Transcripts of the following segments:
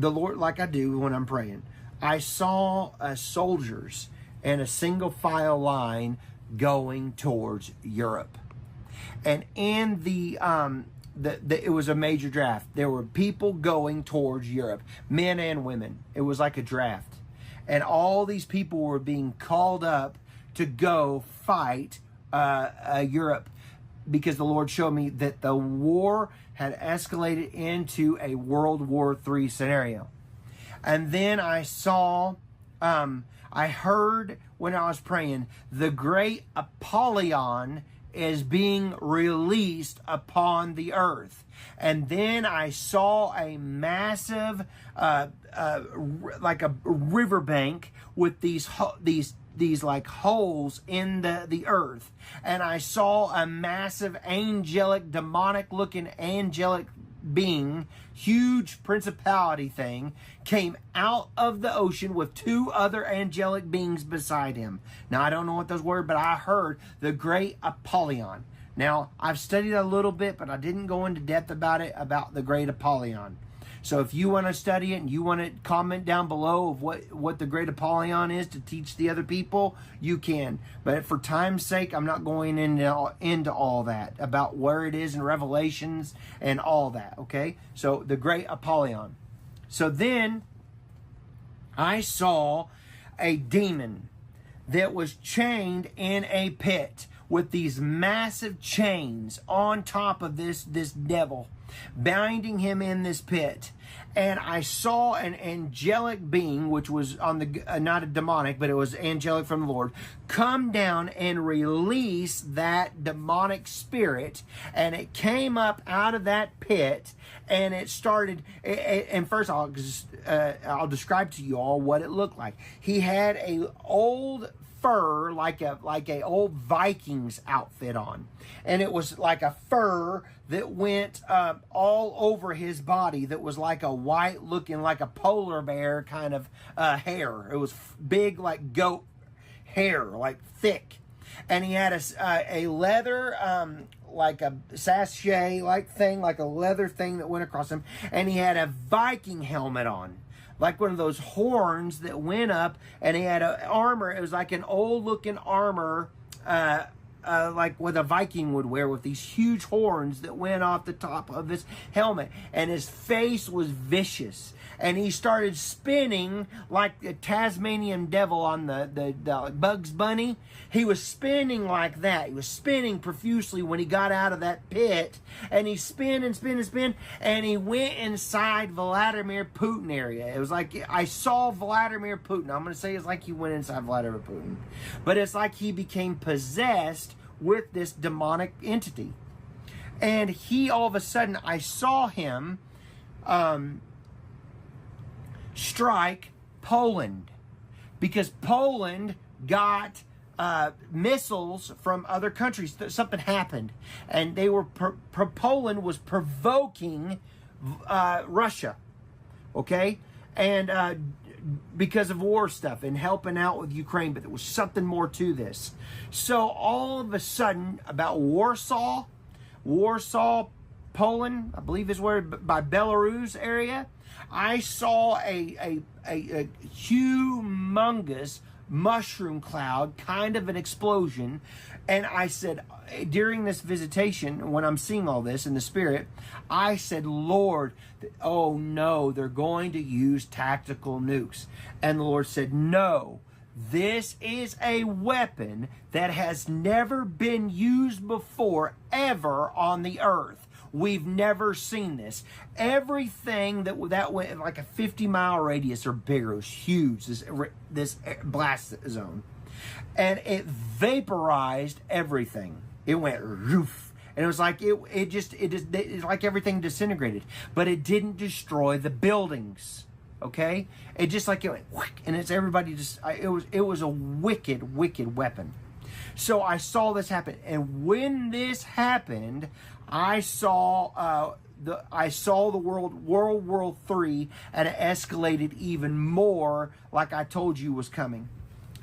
the Lord, like I do when I'm praying, I saw soldiers in a single file line going towards Europe. And in it was a major draft. There were people going towards Europe, men and women. It was like a draft. And all these people were being called up to go fight Europe, because the Lord showed me that the war had escalated into a World War III scenario. And then I saw, I heard when I was praying, the great Apollyon is being released upon the earth. And then I saw a massive, like a riverbank with these like holes in the earth. And I saw a massive angelic, demonic looking angelic being, huge principality thing, came out of the ocean with two other angelic beings beside him. Now, I don't know what those were, but I heard the great Apollyon. Now, I've studied a little bit, but I didn't go into depth about the great Apollyon. So if you want to study it and you want to comment down below of what the great Apollyon is to teach the other people, you can. But for time's sake, I'm not going into all that, about where it is in Revelations and all that, okay? So the great Apollyon. So then I saw a demon that was chained in a pit with these massive chains on top of this devil, binding him in this pit. And I saw an angelic being, which was on the not a demonic, but it was angelic from the Lord, come down and release that demonic spirit. And it came up out of that pit, and it started. And first, I'll describe to you all what it looked like. He had a old fur, like a old Vikings outfit on, and it was like a fur that went all over his body, that was like a white looking, like a polar bear kind of hair. It was big, like goat hair, like thick. And he had a leather like a sachet like thing, like a leather thing that went across him, and he had a Viking helmet on, like one of those horns that went up, and he had an armor. It was like an old looking armor, like what a Viking would wear, with these huge horns that went off the top of his helmet. And his face was vicious. And he started spinning like the Tasmanian devil on the Bugs Bunny. He was spinning like that. He was spinning profusely when he got out of that pit. And he spun and spun and spun. And he went inside Vladimir Putin area. It was like, I saw Vladimir Putin. I'm going to say it's like he went inside Vladimir Putin. But it's like he became possessed with this demonic entity. And he, all of a sudden, I saw him strike Poland, because Poland got missiles from other countries. Something happened, and they were Poland was provoking Russia, okay, and because of war stuff and helping out with Ukraine. But there was something more to this. So all of a sudden, about Warsaw, Poland, I believe is where, by Belarus area, I saw a humongous mushroom cloud, kind of an explosion. And I said, during this visitation, when I'm seeing all this in the spirit, I said, Lord, oh no, they're going to use tactical nukes. And the Lord said, no, this is a weapon that has never been used before, ever on the earth. We've never seen this. Everything that went like a 50-mile radius or bigger, was huge, this blast zone. And it vaporized everything. It went roof. And it was like, it's like everything disintegrated. But it didn't destroy the buildings. Okay? It just like, it went whack, and it's everybody just, it was a wicked, wicked weapon. So I saw this happen, and when this happened, I saw the World War III, and it escalated even more, like I told you was coming.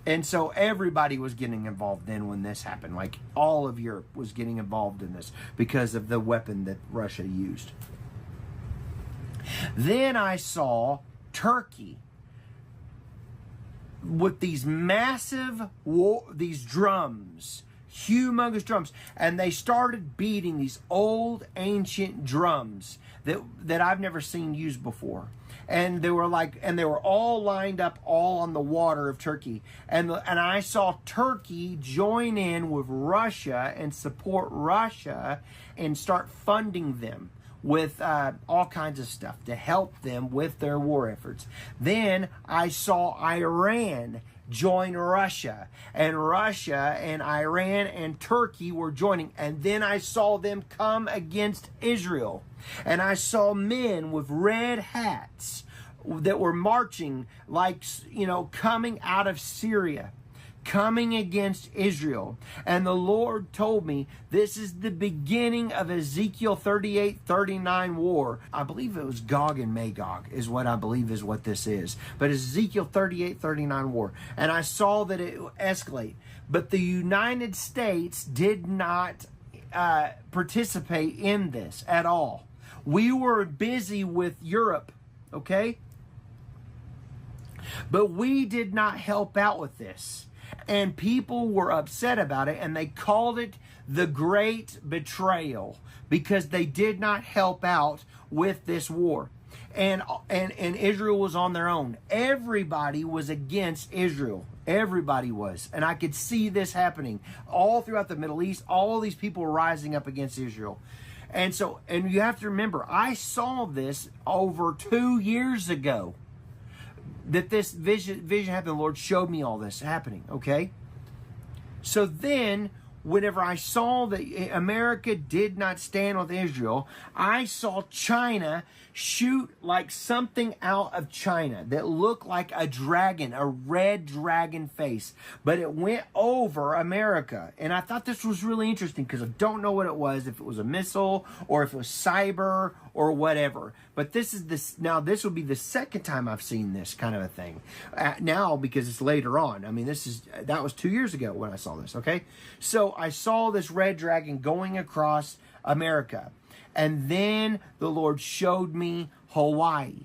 And so everybody was getting involved then when this happened. Like all of Europe was getting involved in this because of the weapon that Russia used. Then I saw Turkey with these massive these drums, humongous drums, and they started beating these old ancient drums that I've never seen used before. And they were all lined up all on the water of Turkey. And I saw Turkey join in with Russia and support Russia and start funding them with all kinds of stuff to help them with their war efforts. Then I saw Iran join Russia, and Iran and Turkey were joining. And then I saw them come against Israel, and I saw men with red hats that were marching, like, coming out of Syria, coming against Israel. And the Lord told me this is the beginning of Ezekiel 38-39 war. I believe it was Gog and Magog is what I believe is what this is. But Ezekiel 38-39 war. And I saw that it escalate. But the United States did not participate in this at all. We were busy with Europe, okay? But we did not help out with this. And people were upset about it, and they called it the Great Betrayal because they did not help out with this war. And Israel was on their own. Everybody was against Israel. Everybody was. And I could see this happening all throughout the Middle East. All these people were rising up against Israel. And you have to remember, I saw this over 2 years ago. That this vision happened, the Lord showed me all this happening, okay? So then, whenever I saw that America did not stand with Israel, I saw China shoot like something out of China that looked like a dragon, a red dragon face, but it went over America. And I thought this was really interesting because I don't know what it was, if it was a missile or if it was cyber or whatever. But this will be the second time I've seen this kind of a thing. Now, because it's later on. I mean, that was 2 years ago when I saw this, okay? So I saw this red dragon going across America. And then the Lord showed me Hawaii.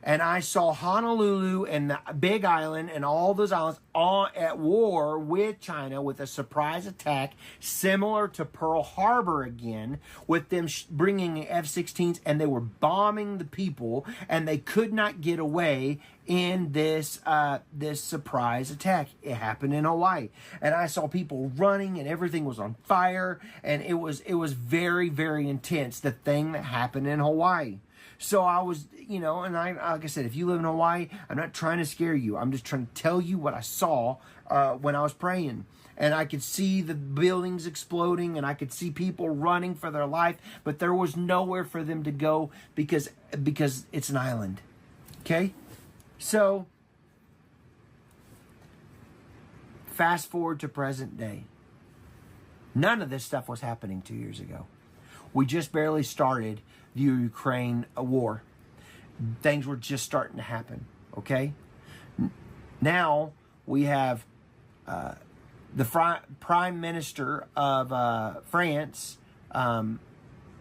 And I saw Honolulu and the Big Island and all those islands all at war with China with a surprise attack similar to Pearl Harbor again, with them bringing F-16s, and they were bombing the people, and they could not get away in this surprise attack. It happened in Hawaii, and I saw people running, and everything was on fire, and it was very, very intense, the thing that happened in Hawaii. So I was, and like I said, if you live in Hawaii, I'm not trying to scare you. I'm just trying to tell you what I saw when I was praying. And I could see the buildings exploding, and I could see people running for their life, but there was nowhere for them to go because it's an island. Okay? So, fast forward to present day. None of this stuff was happening 2 years ago. We just barely started the Ukraine war. Things were just starting to happen, okay? Now we have the Prime Minister of France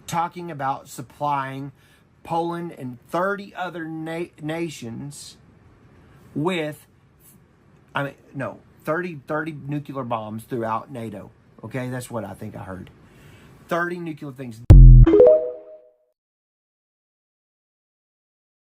talking about supplying Poland and 30 other nations with, 30 nuclear bombs throughout NATO, okay? That's what I think I heard. 30 nuclear things.